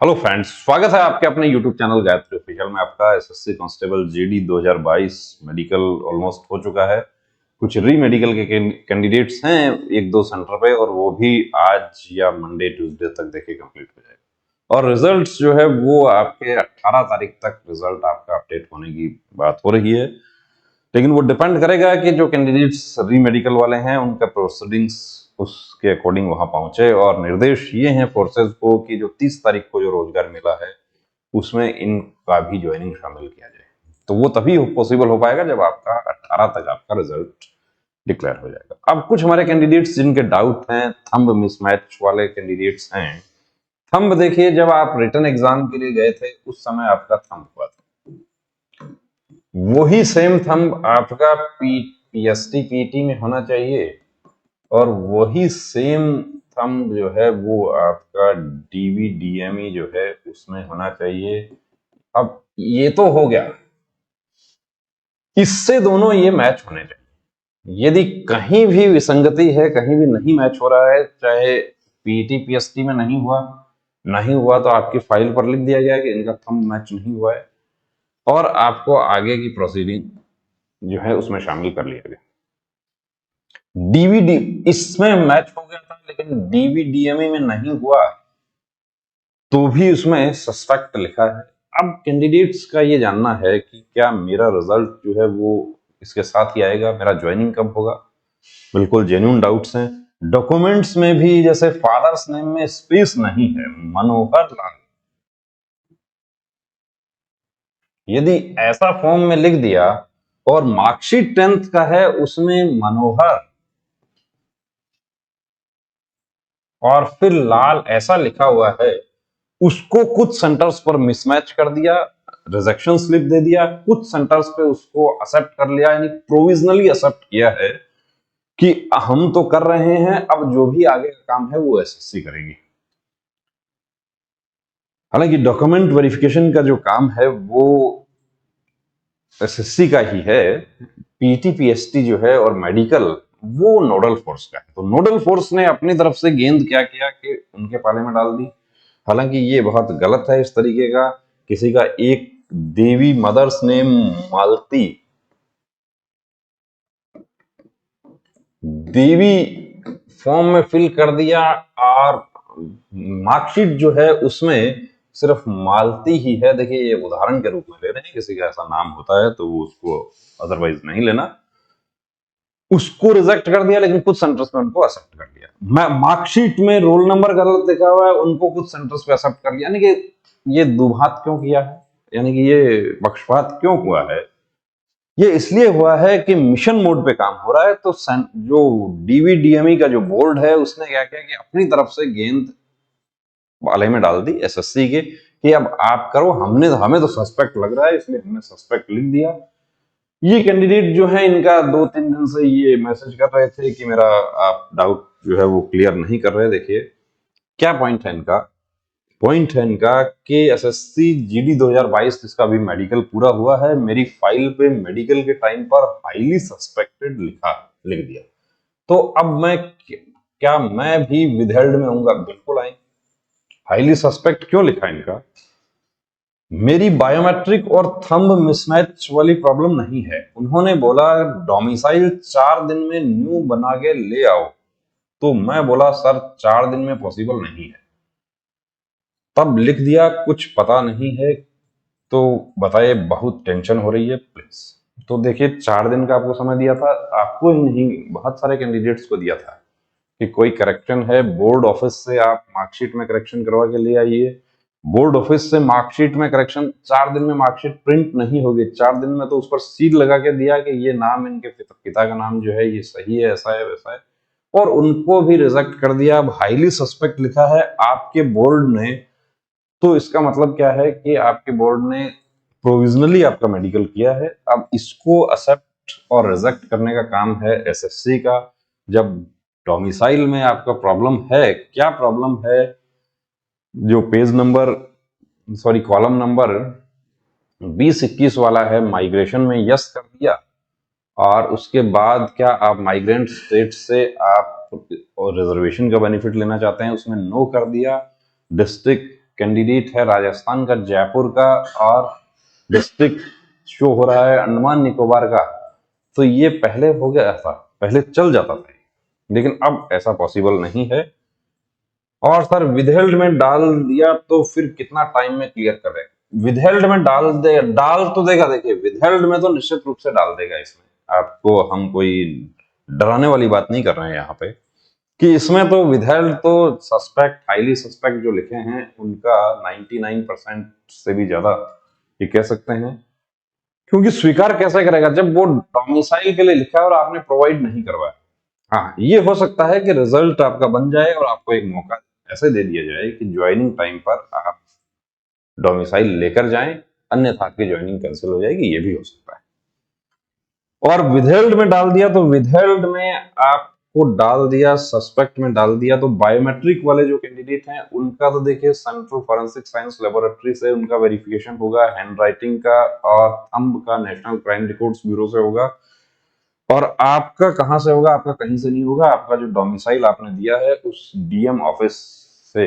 Hello friends, स्वागत है आपके अपने यूट्यूब चैनल गायत्री ऑफिशियल में। आपका SSC constable GD 2022 medical almost हो चुका है। कुछ री मेडिकल के कैंडिडेट्स हैं एक दो सेंटर पे, और वो भी आज या मंडे ट्यूसडे तक देखिए कंप्लीट हो जाएगा। और रिजल्ट्स जो है वो आपके 18 तारीख तक रिजल्ट आपका अपडेट होने की बात हो रही है। लेकिन वो डिपेंड करेगा कि जो कैंडिडेट्स री मेडिकल वाले हैं उनका प्रोसीडिंग्स उसके अकॉर्डिंग वहां पहुंचे। और निर्देश ये हैं फोर्सेज को कि जो 30 तारीख को जो रोजगार मिला है उसमें इनका भी ज्वाइनिंग शामिल किया जाए। तो वो तभी पॉसिबल हो पाएगा जब आपका 18 तक आपका रिजल्ट डिक्लेयर हो जाएगा। अब कुछ हमारे कैंडिडेट्स जिनके डाउट हैं, थंब मिसमैच वाले कैंडिडेट्स हैं। थंब देखिए, जब आप रिटन एग्जाम के लिए गए थे उस समय आपका थंब हुआ था, वही सेम थंब आपका पीएसटी पीटी में होना चाहिए, और वही सेम थंब जो है वो आपका डीवीडीएमई जो है उसमें होना चाहिए। अब ये तो हो गया, इससे दोनों ये मैच होने चाहिए। यदि कहीं भी विसंगति है, कहीं भी नहीं मैच हो रहा है, चाहे पीटी पीएसटी में नहीं हुआ तो आपकी फाइल पर लिख दिया गया कि इनका थंब मैच नहीं हुआ है, और आपको आगे की प्रोसीडिंग जो है उसमें शामिल कर लिया गया। डीवीडी इसमें मैच हो गया था, लेकिन डीवीडीएमई में नहीं हुआ तो भी उसमें सस्पेक्ट लिखा है। अब कैंडिडेट्स का ये जानना है कि क्या मेरा रिजल्ट जो है वो इसके साथ ही आएगा, मेरा ज्वाइनिंग कब होगा। बिल्कुल जेन्युइन डाउट्स हैं। डॉक्यूमेंट्स में भी जैसे फादर्स नेम में स्पेस नहीं है, मनोहर लाल, यदि ऐसा फॉर्म में लिख दिया और मार्कशीट 10th का है उसमें मनोहर और फिर लाल ऐसा लिखा हुआ है, उसको कुछ सेंटर्स पर मिसमैच कर दिया, रिजेक्शन स्लिप दे दिया, कुछ सेंटर्स पे उसको एक्सेप्ट कर लिया, यानी प्रोविजनली एक्सेप्ट किया है कि हम तो कर रहे हैं, अब जो भी आगे का काम है वो एसएससी करेगी। हालांकि डॉक्यूमेंट वेरिफिकेशन का जो काम है वो एसएससी का ही है, पीटी पीएसटी जो है और मेडिकल वो नोडल फोर्स का है। तो नोडल फोर्स ने अपनी तरफ से गेंद क्या किया कि उनके पाले में डाल दी। हालांकि ये बहुत गलत है इस तरीके का। किसी का एक देवी मदर्स नेम मालती, देवी फॉर्म में फिल कर दिया, और मार्कशीट जो है उसमें सिर्फ मालती ही है। देखिए, ये उदाहरण के रूप में ले रहे हैं, किसी का ऐसा नाम होता है तो वो उसको अदरवाइज नहीं लेना। उसको रिजेक्ट कर दिया, लेकिन कुछ सेंटर्स में उनको एक्सेप्ट कर दिया। मार्कशीट में रोल नंबर गलत लिखा हुआ है, उनको कुछ सेंटर्स पे एक्सेप्ट कर लिया। यानी कि ये दुभात क्यों किया है, यानी कि ये पक्षपात क्यों हुआ है? ये इसलिए हुआ है कि मिशन मोड पे काम हो रहा है। तो जो डीवीडीएमई का जो बोर्ड है उसने क्या किया कि अपनी तरफ से गेंद वाले में डाल दी एसएससी के कि अब आप करो, हमें तो सस्पेक्ट लग रहा है इसलिए हमने सस्पेक्ट लिख दिया। ये कैंडिडेट जो है इनका 2-3 दिन से ये मैसेज कर रहे थे कि मेरा आप डाउट जो है वो क्लियर नहीं कर रहे। देखिए क्या पॉइंट है इनका कि एसएससी जीडी 2022 जिसका भी मेडिकल पूरा हुआ है, मेरी फाइल पे मेडिकल के टाइम पर हाईली सस्पेक्टेड लिख दिया। तो अब क्या मैं भी विदहेल्ड में आऊंगा? बिल्कुल आए। हाईली सस्पेक्ट क्यों लिखा इनका? मेरी बायोमेट्रिक और थंब मिसमैच वाली प्रॉब्लम नहीं है। उन्होंने बोला डोमिसाइल 4 दिन में न्यू बना के ले आओ, तो मैं बोला सर 4 दिन में पॉसिबल नहीं है। तब लिख दिया कुछ पता नहीं है, तो बताइए बहुत टेंशन हो रही है प्लीज। तो देखिए 4 दिन का आपको समय दिया था, आपको ही नहीं बहुत सारे कैंडिडेट्स को दिया था कि कोई करेक्शन है बोर्ड ऑफिस से आप मार्कशीट में करेक्शन करवा के ले आइए। बोर्ड ऑफिस से मार्कशीट में करेक्शन 4 दिन में मार्कशीट प्रिंट नहीं होगी। 4 दिन में तो उस पर सील लगा के दिया कि ये नाम इनके पिता का नाम जो है ये सही है, ऐसा है वैसा है, और उनको भी रिजेक्ट कर दिया। अब हाईली सस्पेक्ट लिखा है आपके बोर्ड ने, तो इसका मतलब क्या है कि आपके बोर्ड ने प्रोविजनली आपका मेडिकल किया है। अब इसको एक्सेप्ट और रिजेक्ट करने का काम है एसएससी का। जब डोमिसाइल में आपका प्रॉब्लम है, क्या प्रॉब्लम है, जो पेज नंबर कॉलम नंबर 20-21 वाला है, माइग्रेशन में यस कर दिया, और उसके बाद क्या आप माइग्रेंट स्टेट से आप और रिजर्वेशन का बेनिफिट लेना चाहते हैं उसमें नो कर दिया। डिस्ट्रिक्ट कैंडिडेट है राजस्थान का, जयपुर का, और डिस्ट्रिक्ट शो हो रहा है अंडमान निकोबार का। तो ये पहले हो गया था, पहले चल जाता था, लेकिन अब ऐसा पॉसिबल नहीं है। और सर विदहेल्ड में डाल दिया तो फिर कितना टाइम में क्लियर करेगा? विदहेल्ड में डाल तो देगा। देखिए विदहेल्ड में तो निश्चित रूप से डाल देगा। इसमें आपको हम कोई डराने वाली बात नहीं कर रहे हैं यहाँ पे, कि इसमें तो विदहेल्ड तो सस्पेक्ट, हाईली सस्पेक्ट जो लिखे हैं उनका 99% से भी ज्यादा ये कह सकते हैं। क्योंकि स्वीकार कैसे करेगा जब वो डोमिसाइल के लिए लिखा है और आपने प्रोवाइड नहीं करवाया। हाँ, ये हो सकता है कि रिजल्ट आपका बन जाए और आपको एक मौका ऐसे दे दिया जाए कि ज्वाइनिंग टाइम पर आप डोमिसाइल लेकर जाएं, अन्यथा आपकी ज्वाइनिंग कैंसिल हो जाएगी, ये भी हो सकता है। और विदहेल्ड में डाल दिया तो विदहेल्ड में आपको डाल दिया, सस्पेक्ट में डाल दिया तो बायोमेट्रिक वाले जो कैंडिडेट हैं उनका तो देखिए सेंट्रल फॉरेंसिक साइंस लेबोरेटरी से उनका वेरिफिकेशन होगा, हैंडराइटिंग का और थंब का नेशनल क्राइम रिकॉर्ड्स ब्यूरो से होगा। और आपका कहां से होगा? आपका कहीं से नहीं होगा। आपका जो डोमिसाइल आपने दिया है उस डीएम ऑफिस से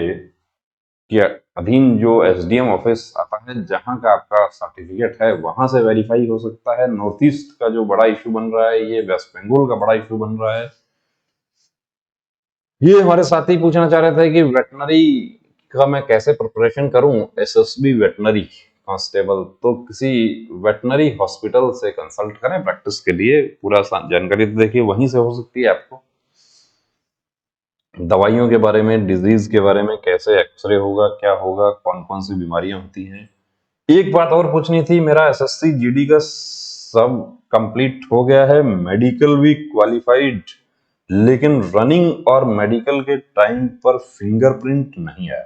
के अधीन जो एसडीएम ऑफिस आता है, जहां का आपका सर्टिफिकेट है, वहां से वेरीफाई हो सकता है। नॉर्थ ईस्ट का जो बड़ा इशू बन रहा है, ये वेस्ट बंगाल का बड़ा इशू बन रहा है। ये हमारे साथी पूछना चाह रहे थे कि वेटनरी का मैं कैसे प्रिपरेशन करूं, एसएसबी वेटनरी कांस्टेबल। तो किसी वेटनरी हॉस्पिटल से कंसल्ट करें प्रैक्टिस के लिए। पूरा जानकारी तो देखिए वहीं से हो सकती है आपको, दवाइयों के बारे में, डिजीज के बारे में, कैसे एक्सरे होगा, क्या होगा, कौन कौन सी बीमारियां होती हैं। एक बात और पूछनी थी, मेरा एसएससी जीडी का सब कंप्लीट हो गया है, मेडिकल भी क्वालिफाइड, लेकिन रनिंग और मेडिकल के टाइम पर फिंगरप्रिंट नहीं आया।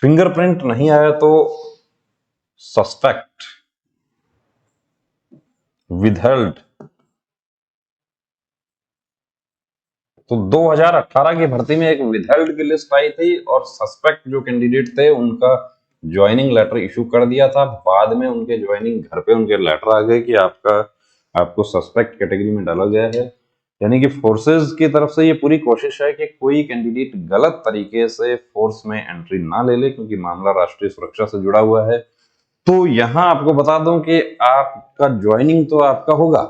फिंगरप्रिंट नहीं आया तो सस्पेक्ट, विदहेल्ड। तो 2018 की भर्ती में एक विदहेल्ड की लिस्ट आई थी और सस्पेक्ट जो कैंडिडेट थे उनका ज्वाइनिंग लेटर इशू कर दिया था। बाद में उनके ज्वाइनिंग घर पे उनके लेटर आ गए कि आपको सस्पेक्ट कैटेगरी में डाला गया है। यानी कि फोर्सेस की तरफ से ये पूरी कोशिश है कि कोई कैंडिडेट गलत तरीके से फोर्स में एंट्री ना ले ले, क्योंकि मामला राष्ट्रीय सुरक्षा से जुड़ा हुआ है। तो यहां आपको बता दूं कि आपका ज्वाइनिंग तो आपका होगा,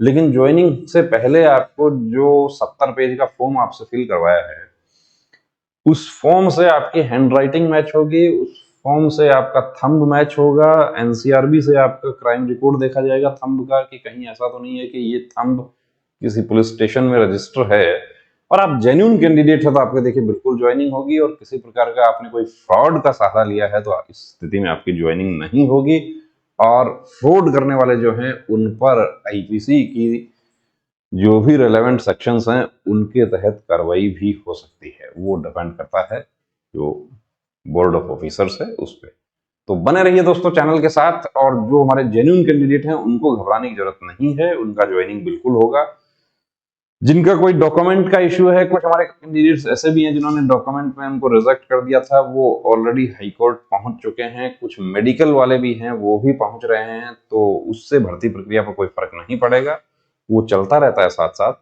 लेकिन ज्वाइनिंग से पहले आपको जो 70 पेज का फॉर्म आपसे फिल करवाया है, उस फॉर्म से आपकी हैंडराइटिंग मैच होगी, उस फॉर्म से आपका थंब मैच होगा, एनसीआरबी से आपका क्राइम रिकॉर्ड देखा जाएगा थंब का, कि कहीं ऐसा तो नहीं है कि ये थंब किसी पुलिस स्टेशन में रजिस्टर है। और आप जेन्युइन कैंडिडेट है तो आपके देखिए बिल्कुल ज्वाइनिंग होगी। और किसी प्रकार का आपने कोई फ्रॉड का सहारा लिया है तो इस स्थिति में आपकी ज्वाइनिंग नहीं होगी। और फ्रॉड करने वाले जो हैं उन पर आईपीसी की जो भी रेलेवेंट सेक्शंस हैं उनके तहत कार्रवाई भी हो सकती है। वो डिपेंड करता है जो बोर्ड ऑफ ऑफिसर्स है उस पर। तो बने रहिए दोस्तों चैनल के साथ। और जो हमारे जेन्युइन कैंडिडेट हैं उनको घबराने की जरूरत नहीं है, उनका ज्वाइनिंग बिल्कुल होगा। जिनका कोई डॉक्यूमेंट का इश्यू है, कुछ हमारे कैंडिडेट्स ऐसे भी हैं जिन्होंने डॉक्यूमेंट में उनको रिजेक्ट कर दिया था, वो ऑलरेडी हाई कोर्ट पहुंच चुके हैं। कुछ मेडिकल वाले भी हैं, वो भी पहुंच रहे हैं। तो उससे भर्ती प्रक्रिया पर कोई फर्क नहीं पड़ेगा, वो चलता रहता है साथ साथ।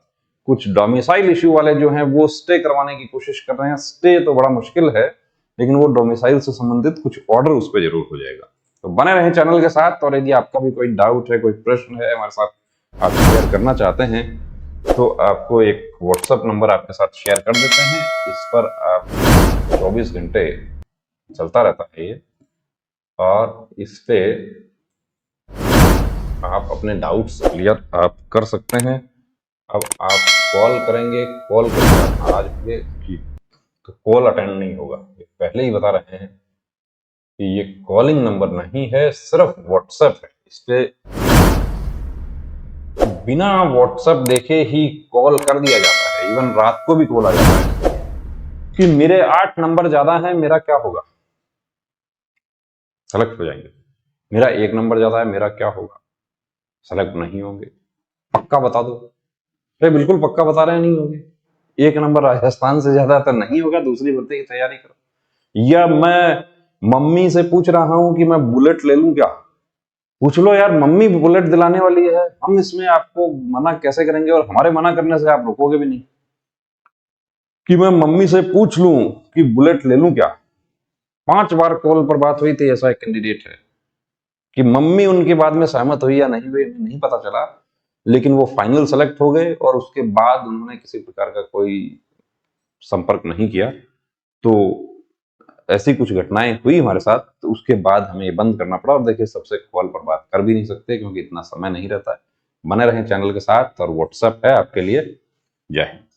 कुछ डोमिसाइल इश्यू वाले जो हैं वो स्टे करवाने की कोशिश कर रहे हैं। स्टे तो बड़ा मुश्किल है, लेकिन वो डोमिसाइल से संबंधित कुछ ऑर्डर उस पर जरूर हो जाएगा। तो बने रहें चैनल के साथ। और यदि आपका भी कोई डाउट है, कोई प्रश्न है हमारे साथ आप शेयर करना चाहते हैं, तो आपको एक व्हाट्सएप नंबर आपके साथ शेयर कर देते हैं। इस पर आप 24 घंटे चलता रहता है ये, और इस पे आप अपने डाउट्स क्लियर आप कर सकते हैं। अब आप कॉल करेंगे, कॉल करके आप नाराज होंगे कि तो कॉल अटेंड नहीं होगा। पहले ही बता रहे हैं कि ये कॉलिंग नंबर नहीं है, सिर्फ व्हाट्सएप है। इस पे बिना व्हाट्सएप देखे ही कॉल कर दिया जाता है। इवन रात को भी कॉल आ जाता है कि मेरे 8 नंबर ज्यादा हैं, मेरा क्या होगा? सेलेक्ट हो जाएंगे। मेरा 1 नंबर ज्यादा है, मेरा क्या होगा? सेलेक्ट नहीं होंगे। पक्का बता दो। अरे बिल्कुल पक्का बता रहे हैं, नहीं होंगे। 1 नंबर राजस्थान से ज्यादा तो नहीं होगा, दूसरी भर्ती की तैयारी करो। या मैं मम्मी से पूछ रहा हूं कि मैं बुलेट ले लूं क्या? पूछ लो यार, मम्मी बुलेट दिलाने वाली है, हम इसमें आपको मना कैसे करेंगे? और हमारे मना करने से आप रुकोगे भी नहीं। कि मैं मम्मी से पूछ लूं कि बुलेट ले लूं क्या? 5 बार कॉल पर बात हुई थी, ऐसा एक कैंडिडेट है कि मम्मी उनके बाद में सहमत हुई या नहीं हुई नहीं पता चला, लेकिन वो फाइनल सेलेक्ट हो गए और उसके बाद उन्होंने किसी प्रकार का कोई संपर्क नहीं किया। तो ऐसी कुछ घटनाएं हुई हमारे साथ, तो उसके बाद हमें ये बंद करना पड़ा। और देखिए, सबसे कॉल पर बात कर भी नहीं सकते क्योंकि इतना समय नहीं रहता है। बने रहें चैनल के साथ, और व्हाट्सएप है आपके लिए। जय हिंद।